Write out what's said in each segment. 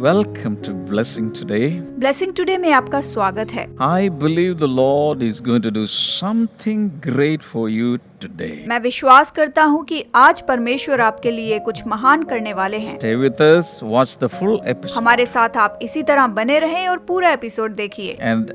Welcome to Blessing Today. Blessing today में आपका स्वागत है। I believe the Lord is going to do something great for you today. मैं विश्वास करता हूँ कि आज परमेश्वर आपके लिए कुछ महान करने वाले हैं। Stay with us, watch the full episode. हमारे साथ आप इसी तरह बने रहें और पूरा एपिसोड देखिए। And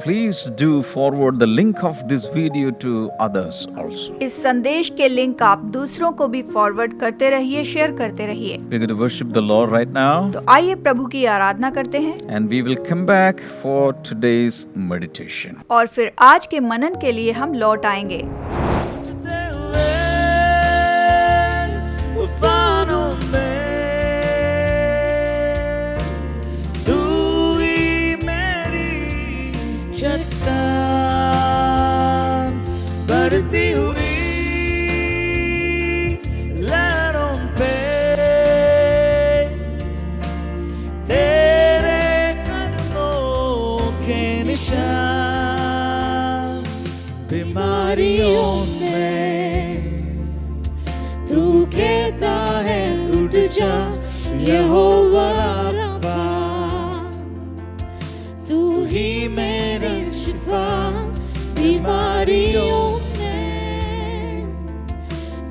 please do forward the link of this video to others also. इस संदेश के लिंक आप दूसरों को भी फॉरवर्ड करते रहिए, शेयर करते रहिए। We're going to worship the Lord right now. तो आइए प्रभु की आराधना करते हैं And we will come back for today's meditation. और फिर आज के मनन के लिए हम लौट आएंगे। बढ़ती हुई लहरों पे तेरे कदमों के निशान, बीमारियों में तू कहता है उठ जा यहोवा रफ़ा, तू ही मेरा शिफा, बीमारियों में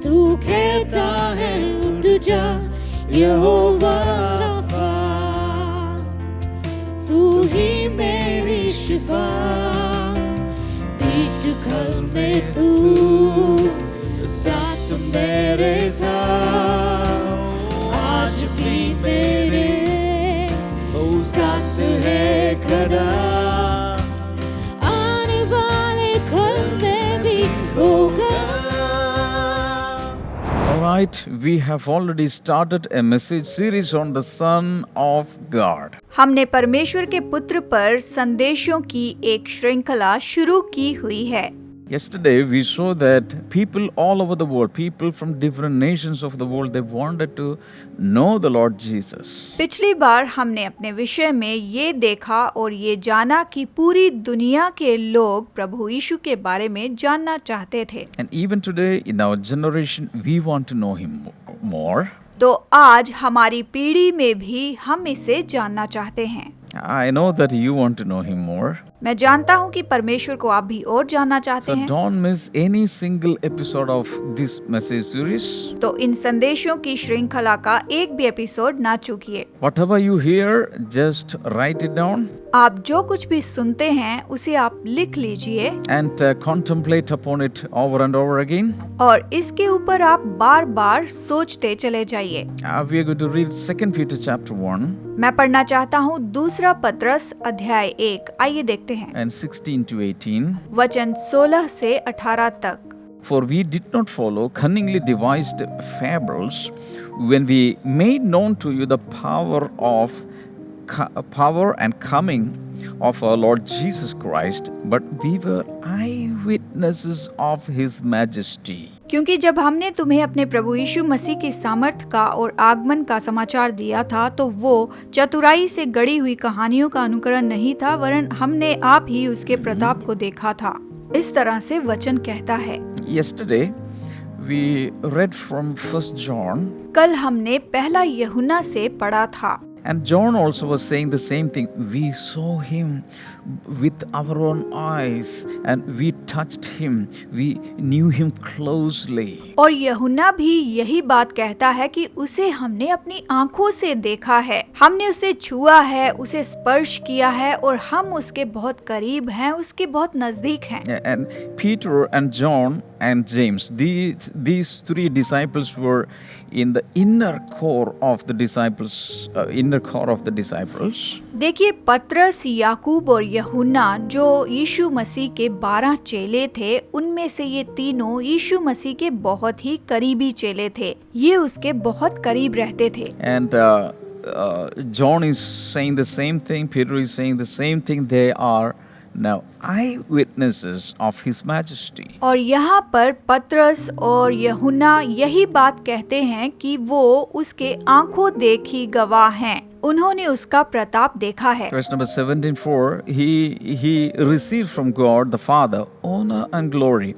तू कहता है उठ जा यहोवा रफ़ा, तू ही मेरी शिफा, पीठ खल में तू साथ मेरे था, आज भी मेरे साथ है खड़ा, Alright, we have already started a message series on the Son of God. हमने परमेश्वर के पुत्र पर संदेशों की एक श्रृंखला शुरू की हुई है। Yesterday we saw that people all over the world, people from different nations of the world, they wanted to know the Lord Jesus. पिछली बार हमने अपने विषय में ये देखा और ये जाना कि पूरी दुनिया के लोग प्रभु यीशु के बारे में जानना चाहते थे। And even today in our generation we want to know him more. तो आज हमारी पीढ़ी में भी हम इसे जानना चाहते हैं। I know that you want to know him more. मैं जानता हूँ कि परमेश्वर को आप भी और जानना चाहते So हैं। don't miss any single episode of this message series. तो इन संदेशों की श्रृंखला का एक भी एपिसोड ना चूकिए। Whatever you hear, just write it down आप जो कुछ भी सुनते हैं उसे आप लिख लीजिए and contemplate upon it over and over again. और इसके ऊपर आप बार बार सोचते चले जाइए। We are going to read 2 Peter chapter 1 मैं पढ़ना चाहता हूँ दूसरा पत्रस अध्याय 1। आइए देखते हैं and 16 to 18. वचन 16 से 18 तक। For we did not follow cunningly devised fables when we made known to you the power and coming of our Lord Jesus Christ, but we were eyewitnesses of His majesty. क्योंकि जब हमने तुम्हें अपने प्रभु यीशु मसीह की सामर्थ का और आगमन का समाचार दिया था तो वो चतुराई से गढ़ी हुई कहानियों का अनुकरण नहीं था, वरन हमने आप ही उसके प्रताप को देखा था। इस तरह से वचन कहता है। Yesterday we read from 1 John. कल हमने पहला यूहन्ना से पढ़ा था। And John also was saying the same thing. We saw him with our own eyes and we touched him. We knew him closely. और यूहन्ना भी यही बात कहता है कि उसे हमने अपनी आंखों से देखा है, हमने उसे छुआ है, उसे स्पर्श किया है और हम उसके बहुत करीब हैं, उसके बहुत नजदीक हैं। And Peter and John and James, these three disciples were in the inner core of the disciples. देखिए, पतरस, याकूब और यूहन्ना जो यीशु मसीह के 12 चेले थे, उनमें से ये तीनों यीशु मसीह के बहुत ही करीबी चेले थे। ये उसके बहुत करीब रहते थे। And John is saying the same thing. Peter is saying the same thing. They are now eyewitnesses of His majesty. और यहाँ पर पतरस और यूहन्ना यही बात कहते हैं कि वो उसके आंखों देखी गवाह हैं, उन्होंने उसका प्रताप देखा है। Verse number 17, for he received from God the Father honor and glory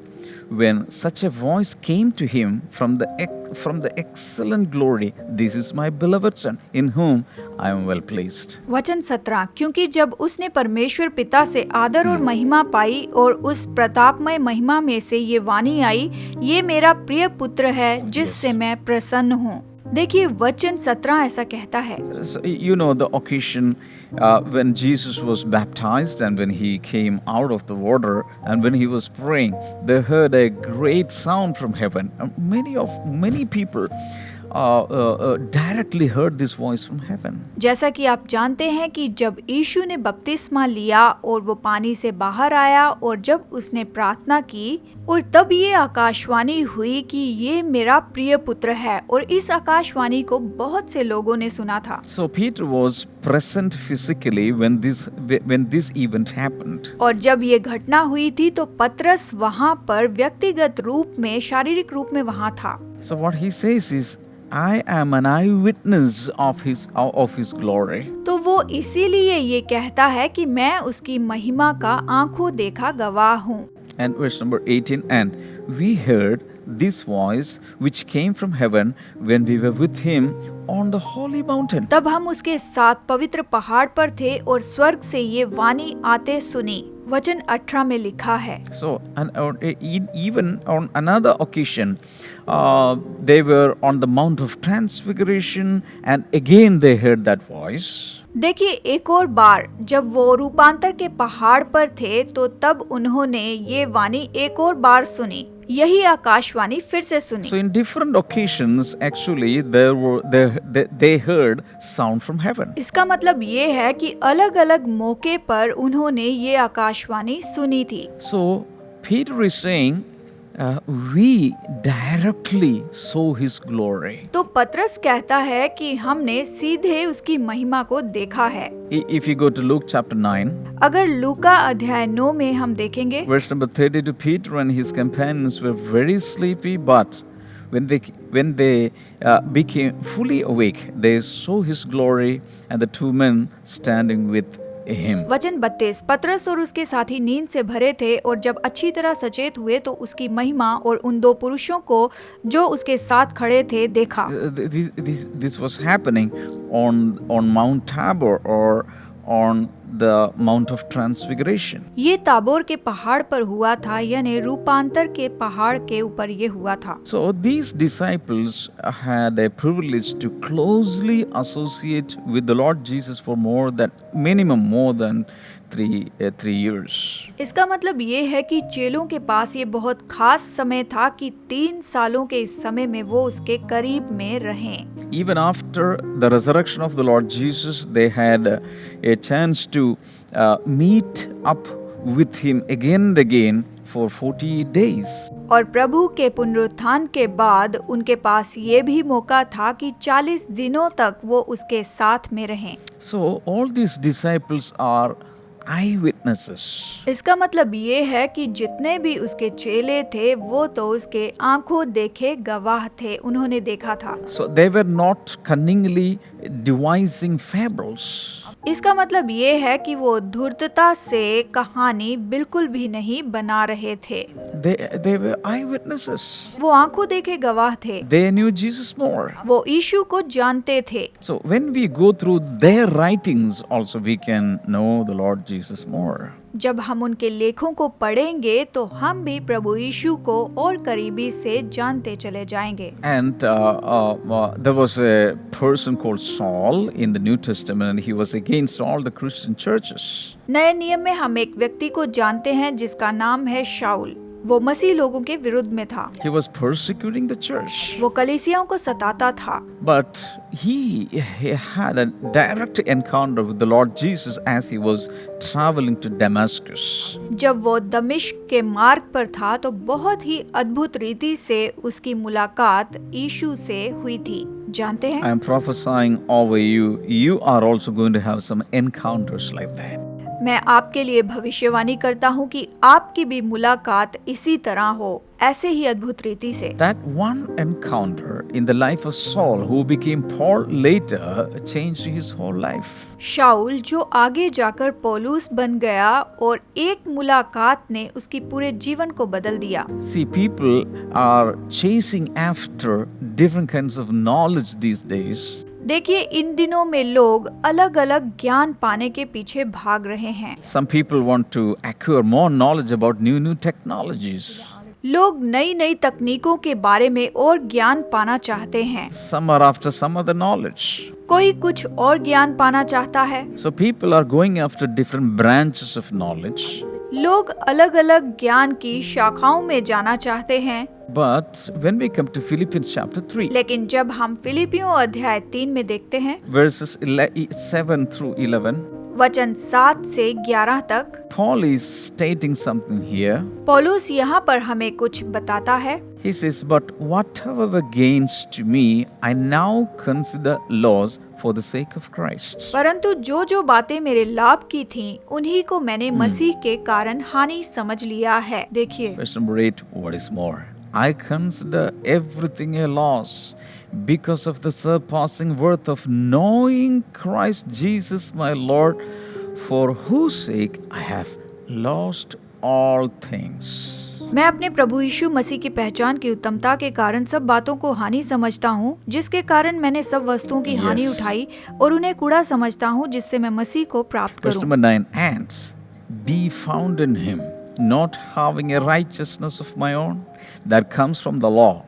when such a voice came to him from the excellent glory, "This is my beloved Son, in whom I am well pleased." वचन 17, क्योंकि जब उसने परमेश्वर पिता से आदर और महिमा पाई और उस प्रतापमय महिमा में से ये वाणी आई, ये मेरा प्रिय पुत्र है जिससे मैं प्रसन्न हूँ। देखिए वचन 17 ऐसा कहता है। So, you know the occasion when Jesus was baptized and when he came out of the water and when he was praying, they heard a great sound from heaven. Many people directly heard this voice from heaven. जैसा कि आप जानते हैं कि जब यीशु ने बपतिस्मा लिया और वो पानी से बाहर आया और जब उसने प्रार्थना की और तब ये आकाशवाणी हुई कि ये मेरा प्रिय पुत्र है, और इस आकाशवाणी को बहुत से लोगों ने सुना था। So Peter was present physically when this event happened. और जब ये घटना हुई थी तो पतरस वहाँ पर व्यक्तिगत रूप में, शारीरिक रूप में वहाँ था। So what he says is, "I am an eyewitness of his glory." तो वो इसीलिए ये कहता है कि मैं उसकी महिमा का आंखों देखा गवाह हूँ। And verse number 18, "And we heard this voice which came from heaven when we were with him on the holy mountain." तब हम उसके साथ पवित्र पहाड़ पर थे और स्वर्ग से ये वाणी आते सुनी। वचन 18 में लिखा है। So, even on another occasion, they were on the Mount of Transfiguration, and again they heard that voice. देखिए एक और बार जब वो रूपांतर के पहाड़ पर थे तो तब उन्होंने ये वाणी एक और बार सुनी, यही आकाशवाणी फिर से सुनी। So in different occasions, actually, they heard sound from heaven. इसका मतलब ये है कि अलग-अलग मौके पर उन्होंने ये आकाशवाणी सुनी थी। So Peter is saying, we directly saw his glory. तो पतरस कहता है कि हमने सीधे उसकी महिमा को देखा है। If you go to Luke chapter 9, अगर लूका अध्याय 9 में हम देखेंगे, verse number 32, Peter and his companions were very sleepy, but when they became fully awake, they saw his glory and the two men standing with him. वचन 32, पतरस और उसके साथी नींद से भरे थे और जब अच्छी तरह सचेत हुए तो उसकी महिमा और उन दो पुरुषों को जो उसके साथ खड़े थे देखा। This was happening on Mount Tabor or on the Mount of Transfiguration. ये ताबोर के पहाड़ पर हुआ था, यानी रूपांतर के पहाड़ के ऊपर ये हुआ था। So these disciples had a privilege to closely associate with the Lord Jesus for more than 3 years. इसका मतलब ये है कि चेलों के पास ये बहुत खास समय था कि 3 सालों के इस समय में वो उसके करीब में रहें। Even after the resurrection of the Lord Jesus, they had a chance to meet up with him again for 40 days. और प्रभु के पुनरुत्थान के बाद उनके पास ये भी मौका था कि 40 दिनों तक वो उसके साथ में रहें। So all these disciples are eyewitnesses. इसका मतलब ये है कि जितने भी उसके चेले थे वो तो उसके आंखों देखे गवाह थे, उन्होंने देखा था। So they were not cunningly devising fables. इसका मतलब ये है कि वो धूर्तता से कहानी बिल्कुल भी नहीं बना रहे थे। They were eyewitnesses. वो आंखों देखे गवाह थे। They knew Jesus more. वो यीशु को जानते थे। So when we go through their writings also we can know the Lord Jesus more. जब हम उनके लेखों को पढ़ेंगे तो हम भी प्रभु यीशु को और करीबी से जानते चले जाएंगे। And there was a person called Saul in the New Testament, and he was against all the Christian churches. नए नियम में हम एक व्यक्ति को जानते हैं जिसका नाम है शाऊल। वो मसीह लोगों के विरुद्ध में था। He was persecuting the church. वो कलीसियाओं को सताता था। But he had a direct encounter with the Lord Jesus as he was traveling to Damascus. जब वो दमिश्क के मार्ग पर था तो बहुत ही अद्भुत रीति से उसकी मुलाकात यीशु से हुई थी। जानते हैं? I am prophesying over you. You are also going to have some encounters like that. मैं आपके लिए भविष्यवाणी करता हूँ कि आपकी भी मुलाकात इसी तरह हो, ऐसे ही अद्भुत रीति से। That one encounter in the life of Saul, who became Paul later, changed his whole life. शाऊल जो आगे जाकर पौलुस बन गया और एक मुलाकात ने उसकी पूरे जीवन को बदल दिया। See, people are chasing after different kinds of knowledge these days. देखिए, इन दिनों में लोग अलग अलग ज्ञान पाने के पीछे भाग रहे हैं। Some people want to acquire more knowledge about new technologies. लोग नई नई तकनीकों के बारे में और ज्ञान पाना चाहते हैं। Some are after some other knowledge. कोई कुछ और ज्ञान पाना चाहता है। So people are going after different branches of knowledge. लोग अलग अलग ज्ञान की शाखाओं में जाना चाहते हैं। But when we come to Philippians chapter 3, लेकिन जब हम फिलिपियों अध्याय 3 में देखते हैं verses 7 through 11, वचन 7 से 11 तक, Paul is stating something here. पौलुस यहाँ पर हमें कुछ बताता है। He says, "But whatever gains to me, I now consider loss for the sake of Christ." परंतु जो जो बातें मेरे लाभ की थीं, उन्हीं को मैंने मसीह के कारण हानि समझ लिया है। देखिए Verse number 8, what is more? I consider everything a loss because of the surpassing worth of knowing Christ Jesus my Lord, for whose sake I have lost all things. मैं अपने प्रभु यीशु मसीह की पहचान की उत्तमता के कारण सब बातों को हानि समझता हूँ, जिसके कारण मैंने सब वस्तुओं की हानि Yes. उठाई और उन्हें कूड़ा समझता हूँ, जिससे मैं मसीह को प्राप्त Verse करूँ। number 9, and be found in him, not having a righteousness of my own that comes from the law,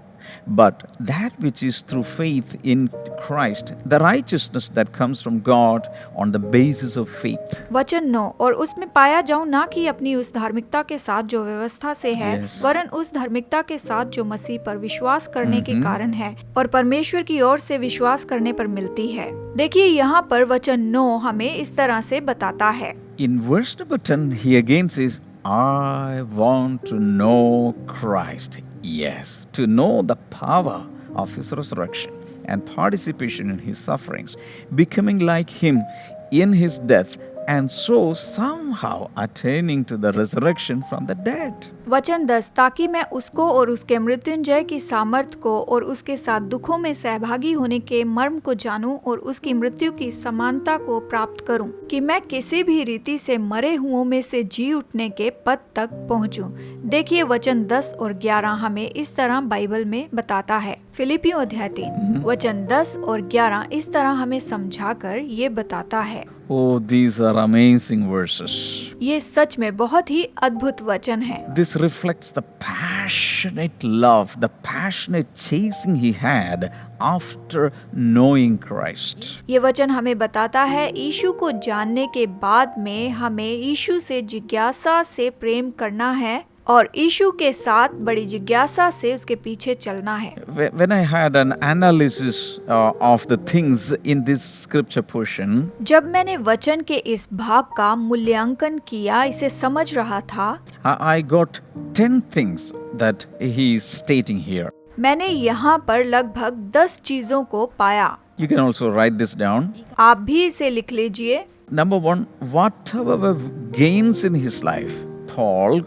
but that which is through faith in Christ, the righteousness that comes from God on the basis of faith. वचन 9, और उसमें पाया जाऊं ना कि अपनी उस धार्मिकता के साथ जो व्यवस्था से है, Yes. वरन उस धार्मिकता के साथ जो मसीह पर विश्वास करने के कारण है और परमेश्वर की ओर से विश्वास करने पर मिलती है। देखिए, यहाँ पर वचन 9 हमें इस तरह से बताता है। In verse number 10, he again says, I want to know Christ. Yes, to know the power of his resurrection and participation in his sufferings, becoming like him in his death, and so somehow attaining to the resurrection from the dead. वचन 10, ताकि मैं उसको और उसके मृत्युंजय की सामर्थ को और उसके साथ दुखों में सहभागी होने के मर्म को जानूं और उसकी मृत्यु की समानता को प्राप्त करूं, कि मैं किसी भी रीति से मरे हुओं में से जी उठने के पद तक पहुंचूं। देखिए, वचन 10 और 11 हमें इस तरह बाइबल में बताता है। फिलिपियों अध्याय 3 वचन 10 और 11 इस तरह हमें समझाकर ये बताता है। Oh, these are amazing verses. ये सच में बहुत ही अद्भुत वचन है। This reflects the passionate love, the passionate chasing he had after knowing Christ. ये वचन हमें बताता है यीशु को जानने के बाद में हमें यीशु से जिज्ञासा से प्रेम करना है और यीशु के साथ बड़ी जिज्ञासा से उसके पीछे चलना है। When I had an analysis of the things in this scripture portion, जब मैंने वचन के इस भाग का मूल्यांकन किया, इसे समझ रहा था, I got 10 things that he is stating here. मैंने यहाँ पर लगभग 10 चीजों को पाया। You can also write this down. आप भी इसे लिख लीजिए। Number 1, whatever gains in his life, Paul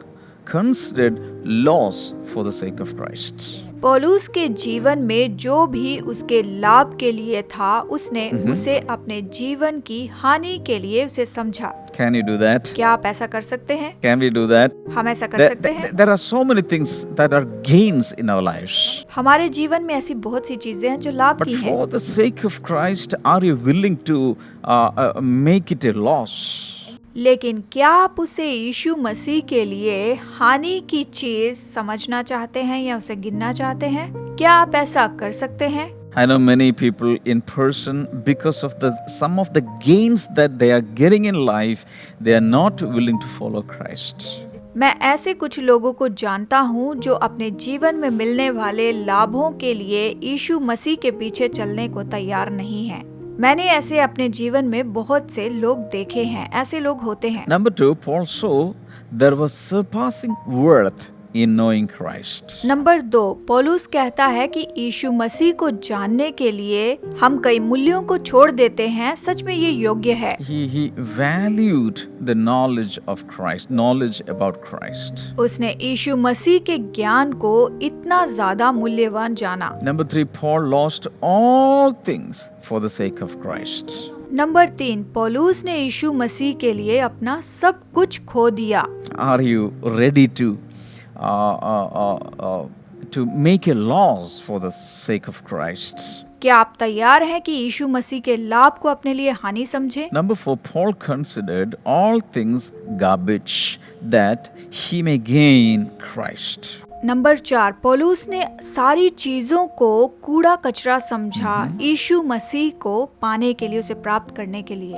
considered loss for the sake of Christ. पौलुस के जीवन में जो भी उसके लाभ के लिए था, उसने उसे अपने जीवन की हानि के लिए उसे समझा। Can you do that? क्या आप ऐसा कर सकते हैं? Can we do that? हम ऐसा कर सकते हैं? There are so many things that are gains in our lives. हमारे जीवन में ऐसी बहुत सी चीजें हैं जो लाभ But की हैं। for the sake of Christ, are you willing to make it a loss? लेकिन क्या आप उसे यीशु मसीह के लिए हानि की चीज समझना चाहते हैं या उसे गिनना चाहते हैं? क्या आप ऐसा कर सकते हैं? I know many people in person, because of some of the gains that they are getting in life, they are not willing to follow Christ. मैं ऐसे कुछ लोगों को जानता हूँ जो अपने जीवन में मिलने वाले लाभों के लिए यीशु मसीह के पीछे चलने को तैयार नहीं हैं। मैंने ऐसे अपने जीवन में बहुत से लोग देखे हैं, ऐसे लोग होते हैं। Number 2, Paul saw there was surpassing worth in knowing Christ. Number 2, पौलुस कहता है कि यीशु मसीह को जानने के लिए हम कई मूल्यों को छोड़ देते हैं। सच में ये योग्य है। He valued the knowledge of Christ, knowledge about Christ. उसने यीशु मसीह के ज्ञान को इतना ज्यादा मूल्यवान जाना। Number 3, Paul lost all things for the sake of Christ. Number 3, पौलुस ने यीशु मसीह के लिए अपना सब कुछ खो दिया। Are you ready to make a loss for the sake of Christ? क्या आप तैयार हैं कि यीशु मसीह के लाभ को अपने लिए हानि समझें? Number 4, Paul considered all things garbage that he may gain Christ. Number 4, पौलुस ने सारी चीजों को कूड़ा कचरा समझा यीशु मसीह को पाने के लिए, उसे प्राप्त करने के लिए।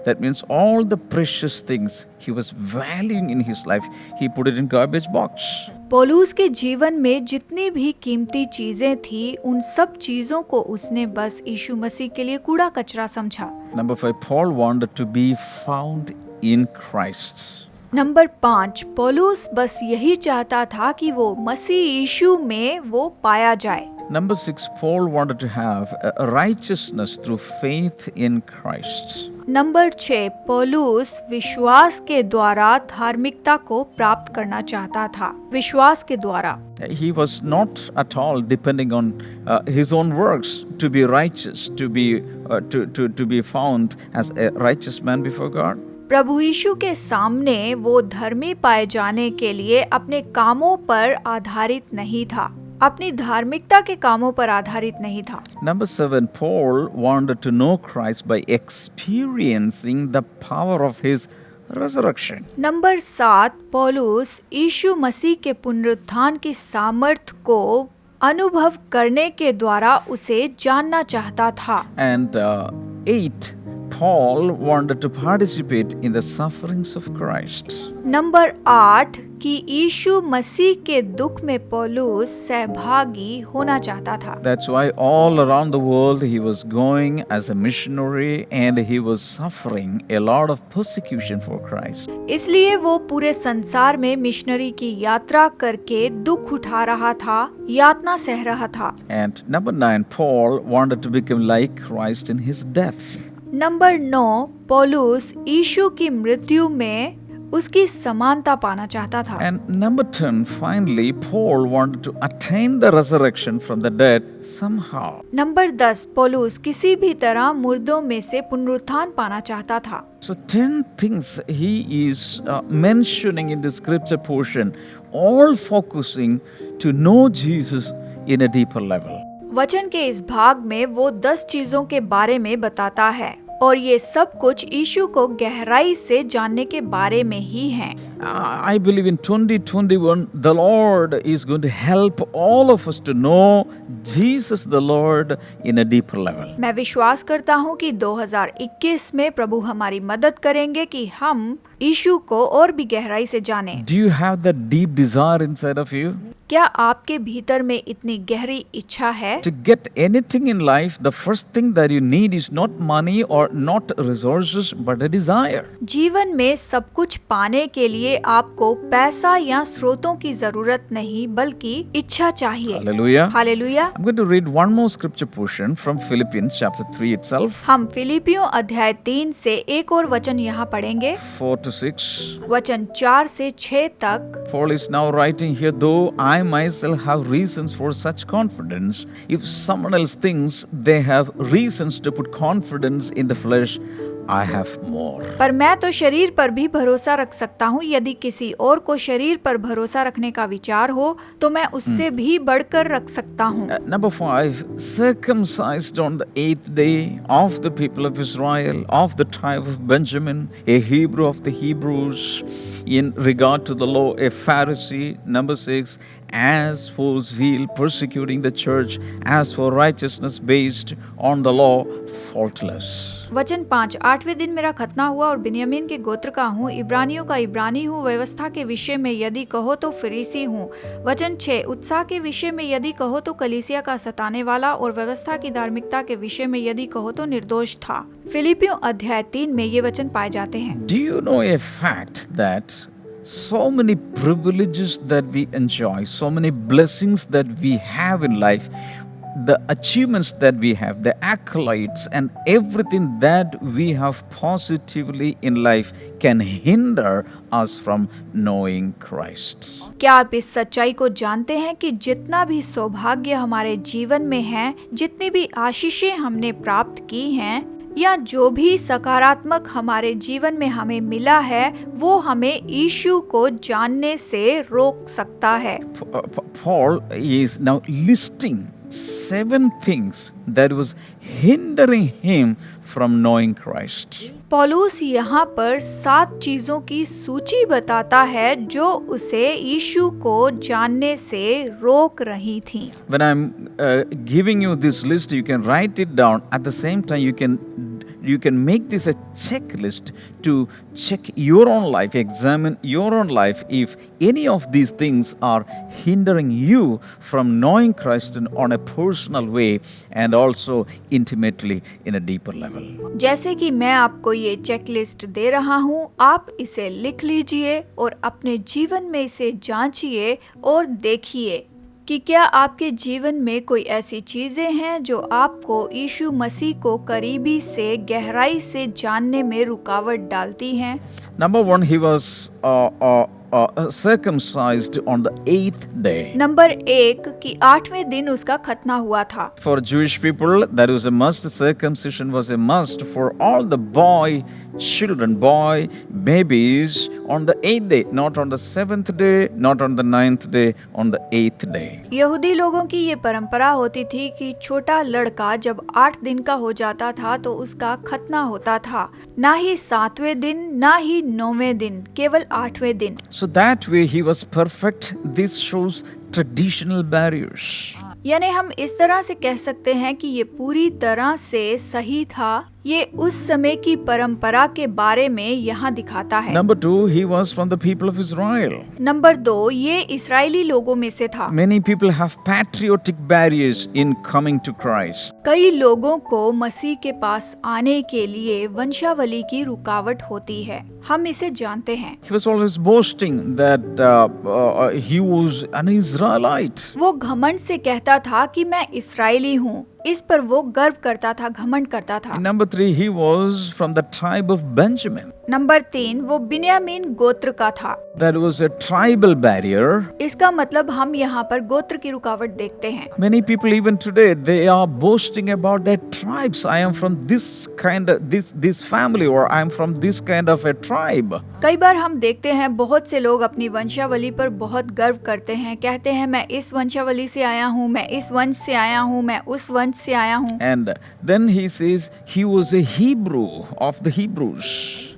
That means all the precious things he was valuing in his life, he put it in garbage box. पौलुस के जीवन में जितनी भी कीमती चीजें थी, उन सब चीजों को उसने बस यीशु मसीह के लिए कूड़ा कचरा समझा। Number 5, Paul wanted to be found in Christ. Number 5, पौलुस बस यही चाहता था कि वो मसीह यीशु में वो पाया जाए। Number 6, Paul wanted to have a righteousness through faith in Christ. Number 6, पौलुस विश्वास के द्वारा धार्मिकता को प्राप्त करना चाहता था। विश्वास के द्वारा। He was not at all depending on his own works to be righteous, to be found as a righteous man before God. प्रभु यीशु के सामने वो धर्मी पाए जाने के लिए अपने कामों पर आधारित नहीं था, अपनी धार्मिकता के कामों पर आधारित नहीं था। Number 7, Paul wanted to know Christ by experiencing the power of his resurrection. Number 7, पौलुस यीशु मसीह के पुनरुत्थान की सामर्थ को अनुभव करने के द्वारा उसे जानना चाहता था। And 8, Paul wanted to participate in the sufferings of Christ. Number 8, कि यीशु मसीह के दुख में पौलुस सहभागी होना चाहता था। That's why all around the world he was going as a missionary and he was suffering a lot of persecution for Christ. इसलिए वो पूरे संसार में मिशनरी की यात्रा करके दुख उठा रहा था, यातना सह रहा था। And number 9, Paul wanted to become like Christ in his death. Number 9, पौलुस यीशु की मृत्यु में उसकी समानता पाना चाहता था। And number 10, finally, Paul wanted to attain the resurrection from the dead somehow. Number 10, पौलुस किसी भी तरह मुर्दों में से पुनरुत्थान पाना चाहता था। So 10 things he is mentioning in the scripture portion, all focusing to know Jesus in a deeper level. वचन के इस भाग में वो 10 चीजों के बारे में बताता है और ये सब कुछ यीशु को गहराई से जानने के बारे में ही है। I believe in 2021 the Lord is going to help all of us to know Jesus the Lord in a deeper level. मैं विश्वास करता हूँ कि 2021 में प्रभु हमारी मदद करेंगे कि हम यीशु को और भी गहराई से जानें। Do you have that deep desire inside of you? क्या आपके भीतर में इतनी गहरी इच्छा है? To get anything in life, the first thing that you need is not money or not resources, but a desire. जीवन में सब कुछ पाने के लिए आपको पैसा या स्रोतों की जरूरत नहीं, बल्कि इच्छा चाहिए। Hallelujah. Hallelujah. I'm going to read one more scripture portion from Philippians chapter 3 itself. हम फिलिपियों अध्याय 3 से एक और वचन यहाँ पढ़ेंगे। 4 to 6. वचन 4 से 6 तक। Paul is now writing here, though I myself have reasons for such confidence. If someone else thinks they have reasons to put confidence in the flesh, I have more. पर मैं तो शरीर पर भी भरोसा रख सकता हूँ। यदि किसी और को शरीर पर भरोसा रखने का विचार हो तो मैं उससे भी बढ़कर रख सकता हूँ। Number 5, circumcised on the 8th day of the people of Israel, of the tribe of Benjamin, a Hebrew of the Hebrews, in regard to the law, a Pharisee. Number 6, as for zeal, persecuting the church, as for righteousness based on the law, faultless. वचन 5, 8वें दिन मेरा खतना हुआ और बिन्यामीन के गोत्र का हूँ, इब्रानियों का इब्रानी हूँ, व्यवस्था के विषय में यदि कहो तो फरीसी हूँ। वचन 6, उत्साह के विषय में यदि कहो तो कलीसिया का सताने वाला, और व्यवस्था की धार्मिकता के विषय में यदि कहो तो निर्दोष था। फिलिपियों अध्याय 3 में ये वचन पाए जाते हैं। Do you know a fact that so many privileges that we enjoy, so many blessings that we have in life, the achievements that we have, the accolades, and everything that we have positively in life can hinder us from knowing Christ. क्या आप इस सच्चाई को जानते हैं कि जितना भी सौभाग्य हमारे जीवन में है, जितनी भी आशीषें हमने प्राप्त की हैं, या जो भी सकारात्मक हमारे जीवन में हमें मिला है, वो हमें यीशु को जानने से रोक सकता है। Paul is now listing 7 things that was hindering him from knowing Christ. पौलुस यहाँ पर 7 चीजों की सूची बताता है जो उसे यीशु को जानने से रोक रही थी। When I'm giving you this list, you can write it down. At the same time, you can make this a checklist to check your own life, examine your own life if any of these things are hindering you from knowing Christ on a personal way and also intimately in a deeper level. जैसे कि मैं आपको ये checklist दे रहा हूँ, आप इसे लिख लीजिए और अपने जीवन में इसे जांचिए और देखिए कि क्या आपके जीवन में कोई ऐसी चीजें हैं जो आपको यीशु मसीह को करीबी से गहराई से जानने में रुकावट डालती हैं। Number 1, he was circumcised on the 8th day. Number 1 कि 8वें दिन उसका खतना हुआ था। For Jewish people, that was a must. Circumcision was a must for all the boy babies on the 8th day, not on the 7th day, not on the 9th day, on the 8th day. यहूदी लोगों की ये परंपरा होती थी कि छोटा लड़का जब 8 दिन का हो जाता था तो उसका खतना होता था, ना ही 7वें दिन ना ही 9वें दिन, केवल 8वें दिन। So that way he was perfect. This shows traditional barriers. यानी हम इस तरह से कह सकते हैं कि ये पूरी तरह से सही था। ये उस समय की परंपरा के बारे में यहाँ दिखाता है। Number 2, he was from the people of Israel. Number 2, ये इस्राएली लोगों में से था। Many people have patriotic barriers in coming to Christ. कई लोगों को मसीह के पास आने के लिए वंशावली की रुकावट होती है, हम इसे जानते हैं। He was always boasting that he was an Israelite. वो घमंड से कहता था कि मैं इस्राएली हूँ। इस पर वो गर्व करता था, घमंड करता था। Number 3, he was from the tribe of Benjamin. Number 3, वो बिन्यामीन गोत्र का था। That was a tribal barrier. इसका मतलब हम यहाँ पर गोत्र की रुकावट देखते हैं। Many people even today, they are boasting about their tribes. I am from this family, or I am from this kind of a tribe. कई बार हम देखते हैं बहुत से लोग अपनी वंशावली पर बहुत गर्व करते हैं, कहते हैं मैं इस वंशावली से आया हूँ, मैं इस वंश से आया हूँ, मैं उस वंश से आया हूँ। And then he says he was a Hebrew of the Hebrews.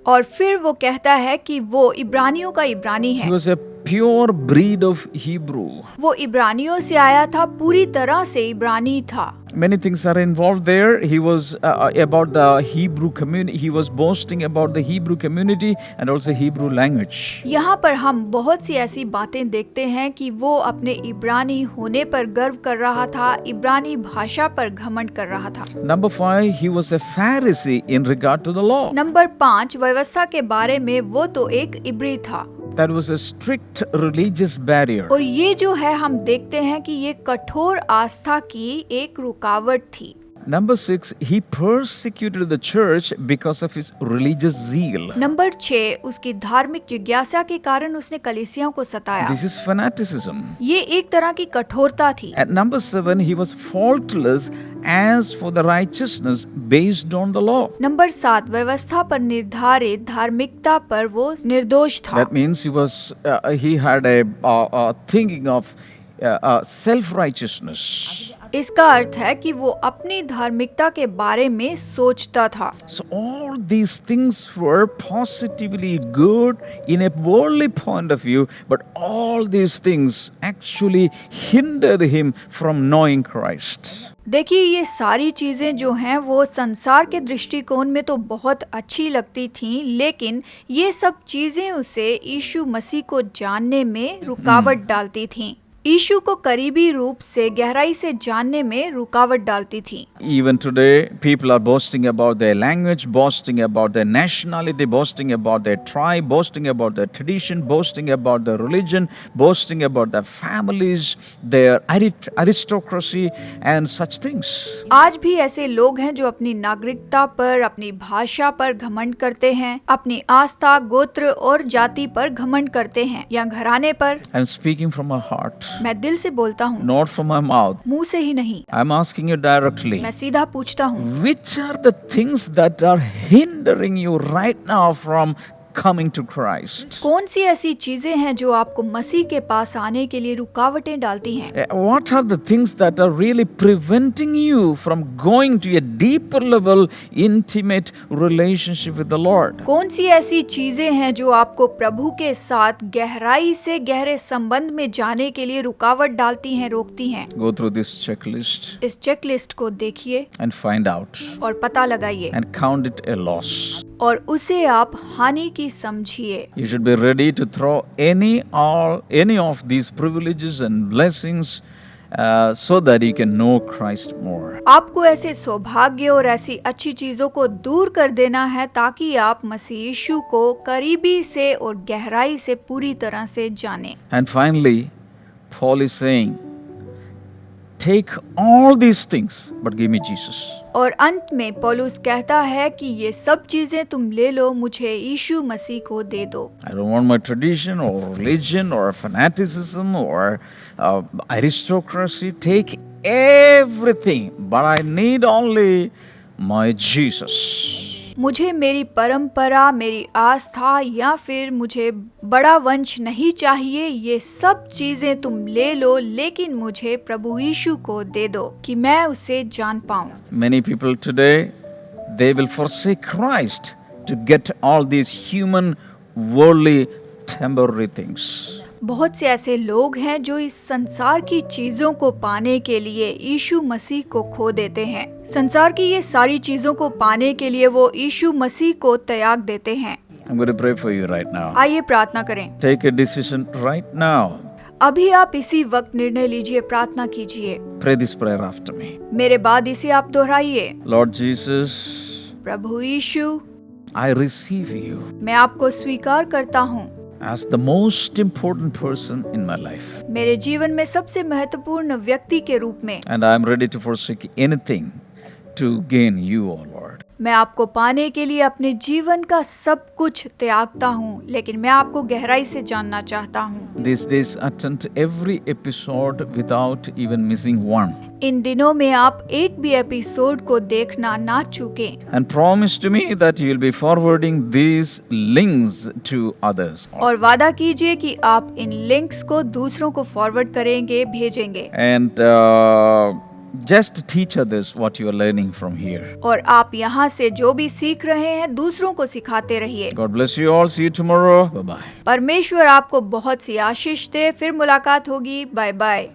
और फिर वो कहता है कि वो इब्रानियों का इब्रानी है। He was a pure breed of Hebrew. वो इब्रानियों से आया था, पूरी तरह से इब्रानी था। Many things are involved there. He was about the Hebrew community. He was boasting about the Hebrew community and also Hebrew language. यहाँ पर हम बहुत सी ऐसी बातें देखते हैं कि वो अपने इब्रानी होने पर गर्व कर रहा था, इब्रानी भाषा पर घमंड कर रहा था। Number 5, he was a Pharisee in regard to the law. Number 5, व्यवस्था के बारे में वो तो एक इब्री था। That was a strict religious barrier. और ये जो है हम देखते हैं कि ये कठोर आस्था की एक रुकावट थी। Number 6, he persecuted the church because of his religious zeal. Number 6, उसकी धार्मिक जिज्ञासा के कारण उसने कलीसियाओं को सताया। This is fanaticism. ये एक तरह की कठोरता थी। At number 7, he was faultless as for the righteousness based on the law. Number 7, व्यवस्था पर निर्धारित धार्मिकता पर वो निर्दोष था। That means he had a thinking of self-righteousness. इसका अर्थ है कि वो अपनी धार्मिकता के बारे में सोचता था। So all these things were positively good in a worldly point of view, but all these things actually hindered him from knowing Christ. देखिए ये सारी चीजें जो हैं वो संसार के दृष्टिकोण में तो बहुत अच्छी लगती थीं, लेकिन ये सब चीजें उसे यीशु मसीह को जानने में रुकावट डालती थीं। यीशु को करीबी रूप से गहराई से जानने में रुकावट डालती थी। Even today, people are boasting about their language, boasting about their nationality, boasting about their tribe, boasting about their tradition, boasting about their religion, boasting about their families, their aristocracy, and such things. आज भी ऐसे लोग हैं जो अपनी नागरिकता पर, अपनी भाषा पर घमंड करते हैं, अपनी आस्था, गोत्र और जाति पर घमंड करते हैं या घराने पर। I'm speaking from my heart, मैं दिल से बोलता हूँ, not from my mouth. मुंह से ही नहीं। I'm asking you directly. मैं सीधा पूछता हूँ, Which are the things that are hindering you right now from coming to Christ? कौन सी ऐसी चीजें हैं जो आपको मसीह के पास आने के लिए रुकावटें डालती हैं? What are the things that are really preventing you from going to a deeper level, intimate relationship with the Lord? कौन सी ऐसी चीजें हैं जो आपको प्रभु के साथ गहराई से गहरे संबंध में जाने के लिए रुकावट डालती हैं, रोकती हैं? Go through this checklist इस चेकलिस्ट को देखिए and find out और पता लगाइए and count it a loss. और उसे आप हानि की समझिए। You should be ready to throw any of these privileges and blessings so that you can know Christ more. आपको ऐसे सौभाग्य और ऐसी अच्छी चीजों को दूर कर देना है ताकि आप मसीह यीशु को करीबी से और गहराई से पूरी तरह से जानें। And finally, Paul is saying, take all these things, but give me Jesus. और अंत में पौलुस कहता है कि ये सब चीजें तुम ले लो, मुझे यीशु मसीह को दे दो। I don't want my tradition or religion or fanaticism or aristocracy. Take everything, but I need only my Jesus. मुझे मेरी परंपरा, मेरी आस्था या फिर मुझे बड़ा वंश नहीं चाहिए। ये सब चीजें तुम ले लो, लेकिन मुझे प्रभु यीशु को दे दो कि मैं उसे जान पाऊं। Many people today, they will forsake Christ to get all these human, worldly, temporary things. बहुत से ऐसे लोग हैं जो इस संसार की चीजों को पाने के लिए यीशु मसीह को खो देते हैं। संसार की ये सारी चीजों को पाने के लिए वो यीशु मसीह को त्याग देते हैं। I'm going to pray for you right now. आइए प्रार्थना करें। Take a decision right now. अभी आप इसी वक्त निर्णय लीजिए, प्रार्थना कीजिए। Pray this prayer after me. मेरे बाद इसे आप दोहराइए। Lord Jesus, Prabhu Yeshu, I receive you मैं आपको स्वीकार करता हूँ as the most important person in my life. मेरे जीवन में सबसे महत्वपूर्ण व्यक्ति के रूप में। And I am ready to forsake anything to gain you, O Lord. मैं आपको पाने के लिए अपने जीवन का सब कुछ त्यागता हूँ, लेकिन मैं आपको गहराई से जानना चाहता हूँ। These days, attend every episode without even missing one. इन दिनों में आप एक भी एपिसोड को देखना ना चूकें। And promise to me that you will be forwarding these links to others. और वादा कीजिए कि आप इन लिंक्स को दूसरों को फॉरवर्ड करेंगे, भेजेंगे। And just teach others what you are learning from here. और आप यहाँ से जो भी सीख रहे हैं दूसरों को सिखाते रहिए। God bless you all. See you tomorrow. Bye-bye. परमेश्वर आपको बहुत सी आशीष दे। फिर मुलाकात होगी। Bye bye.